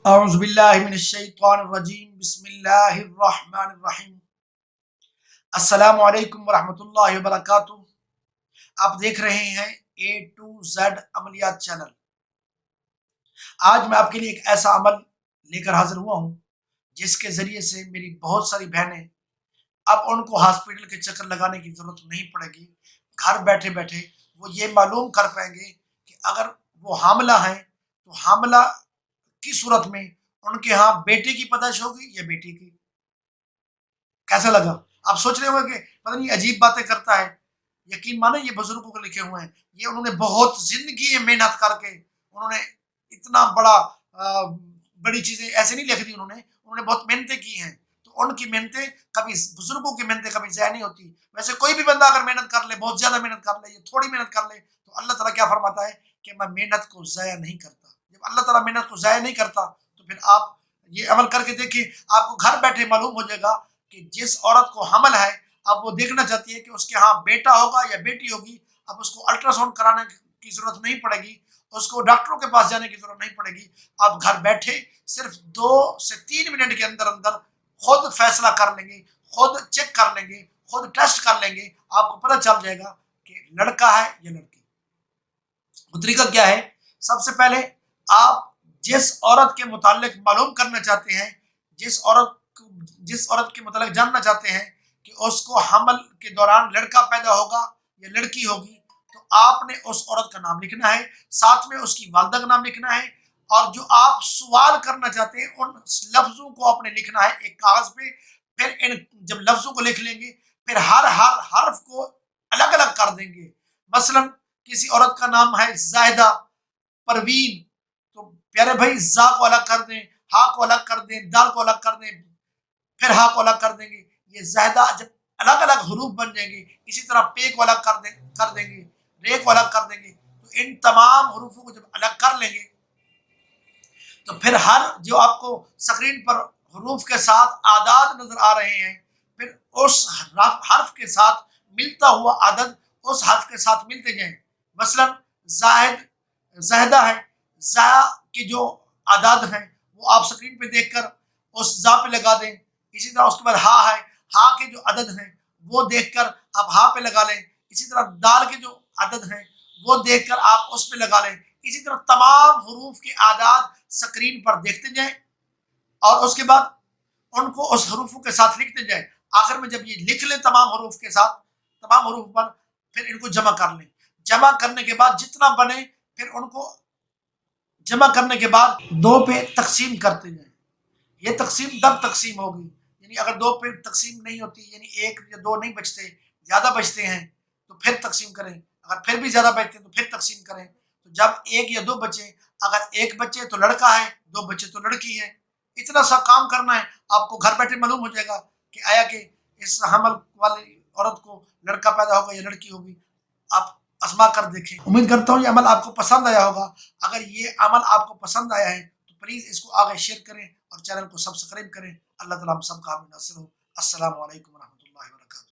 اعوذ باللہ من الشیطان الرجیم بسم اللہ الرحمن الرحیم السلام علیکم ورحمۃ اللہ وبرکاتہ۔ آپ دیکھ رہے ہیں اے ٹو زیڈ عملیات چینل۔ آج میں آپ کے لیے ایک ایسا عمل لے کر حاضر ہوا ہوں جس کے ذریعے سے میری بہت ساری بہنیں اب ان کو ہاسپٹل کے چکر لگانے کی ضرورت نہیں پڑے گی، گھر بیٹھے بیٹھے وہ یہ معلوم کر پائیں گے کہ اگر وہ حاملہ ہیں تو حاملہ کی صورت میں ان کے ہاں بیٹے کی پیدائش ہوگی یا بیٹی کی۔ کیسا لگا؟ آپ سوچ رہے ہوں گے کہ پتہ نہیں عجیب باتیں کرتا ہے۔ یقین مانے یہ بزرگوں کو لکھے ہوئے ہیں، یہ انہوں نے بہت زندگی میں محنت کر کے انہوں نے اتنا بڑی چیزیں ایسے نہیں لکھ دی، انہوں نے بہت محنتیں کی ہیں، تو ان کی محنتیں کبھی بزرگوں کی محنتیں کبھی ضائع نہیں ہوتی۔ ویسے کوئی بھی بندہ اگر محنت کر لے، بہت زیادہ محنت کر لے یا تھوڑی محنت کر لے، تو اللہ تعالیٰ کیا فرماتا ہے کہ میں محنت کو ضائع نہیں کرتا۔ جب اللہ تعالیٰ محنت کو ضائع نہیں کرتا تو پھر آپ یہ عمل کر کے دیکھیں، آپ کو گھر بیٹھے معلوم ہو جائے گا کہ جس عورت کو حمل ہے، اب وہ دیکھنا چاہتی ہے کہ اس کے ہاں بیٹا ہوگا یا بیٹی ہوگی، اب اس کو الٹرا ساؤنڈ کرانے کی ضرورت نہیں پڑے گی، اس کو ڈاکٹروں کے پاس جانے کی ضرورت نہیں پڑے گی۔ اب گھر بیٹھے صرف 2 سے 3 منٹ کے اندر اندر خود فیصلہ کر لیں گے، خود چیک کر لیں گے، خود ٹیسٹ کر لیں گے، آپ کو پتہ چل جائے گا کہ لڑکا ہے یا لڑکی۔ وہ طریقہ کیا ہے؟ سب سے پہلے آپ جس عورت کے متعلق معلوم کرنا چاہتے ہیں، جس عورت کے متعلق جاننا چاہتے ہیں کہ اس کو حمل کے دوران لڑکا پیدا ہوگا یا لڑکی ہوگی، تو آپ نے اس عورت کا نام لکھنا ہے، ساتھ میں اس کی والدہ کا نام لکھنا ہے، اور جو آپ سوال کرنا چاہتے ہیں ان لفظوں کو آپ نے لکھنا ہے ایک کاغذ پہ۔ پھر جب لفظوں کو لکھ لیں گے، پھر ہر حرف کو الگ الگ کر دیں گے۔ مثلا کسی عورت کا نام ہے زاہدہ پروین، تو پیارے بھائی زا کو الگ کر دیں، ہا کو الگ کر دیں، دال کو الگ کر دیں، پھر ہا کو الگ کر دیں گے۔ یہ زاہدہ جب الگ الگ حروف بن جائیں گے، اسی طرح پے کو الگ کر دیں گے، رے کو الگ کر دیں گے، تو ان تمام حروفوں کو جب الگ کر لیں گے تو پھر ہر جو آپ کو اسکرین پر حروف کے ساتھ اعداد نظر آ رہے ہیں، پھر اس حرف کے ساتھ ملتا ہوا عدد اس حرف کے ساتھ ملتے جائیں۔ مثلا زاہدہ ہے، زا کے جو اعداد ہیں وہ آپ اسکرین پہ دیکھ کر اس زا پہ لگا دیں۔ اسی طرح اس کے بعد ہا ہے، ہا کے جو عدد ہیں وہ دیکھ کر آپ ہا پہ لگا لیں۔ اسی طرح دال کے جو عدد ہیں وہ دیکھ کر آپ اس پہ لگا لیں۔ اسی طرح تمام حروف کے اعداد سکرین پر دیکھتے جائیں اور اس کے بعد ان کو اس حروفوں کے ساتھ لکھتے جائیں۔ آخر میں جب یہ لکھ لیں تمام حروف کے ساتھ، تمام حروف پر، پھر ان کو جمع کر لیں۔ جمع کرنے کے بعد جتنا بنے پھر ان کو جمع کرنے کے بعد 2 پہ تقسیم کرتے جائیں۔ یہ تقسیم در تقسیم ہوگی، یعنی اگر 2 پہ تقسیم نہیں ہوتی، یعنی 1 یا 2 نہیں بچتے، زیادہ بچتے ہیں تو پھر تقسیم کریں، اگر پھر بھی زیادہ بچتے ہیں تو پھر تقسیم کریں۔ تو جب 1 یا 2 بچے، اگر 1 بچے تو لڑکا ہے، 2 بچے تو لڑکی ہے۔ اتنا سا کام کرنا ہے، آپ کو گھر بیٹھے معلوم ہو جائے گا کہ آیا کہ اس حمل والی عورت کو لڑکا پیدا ہوگا یا لڑکی ہوگی۔ آپ آزما کر دیکھیں۔ امید کرتا ہوں یہ عمل آپ کو پسند آیا ہوگا۔ اگر یہ عمل آپ کو پسند آیا ہے تو پلیز اس کو آگے شیئر کریں اور چینل کو سبسکرائب کریں۔ اللہ تعالیٰ ہم سب کا حامی ناصر ہو۔ السلام علیکم ورحمۃ اللہ۔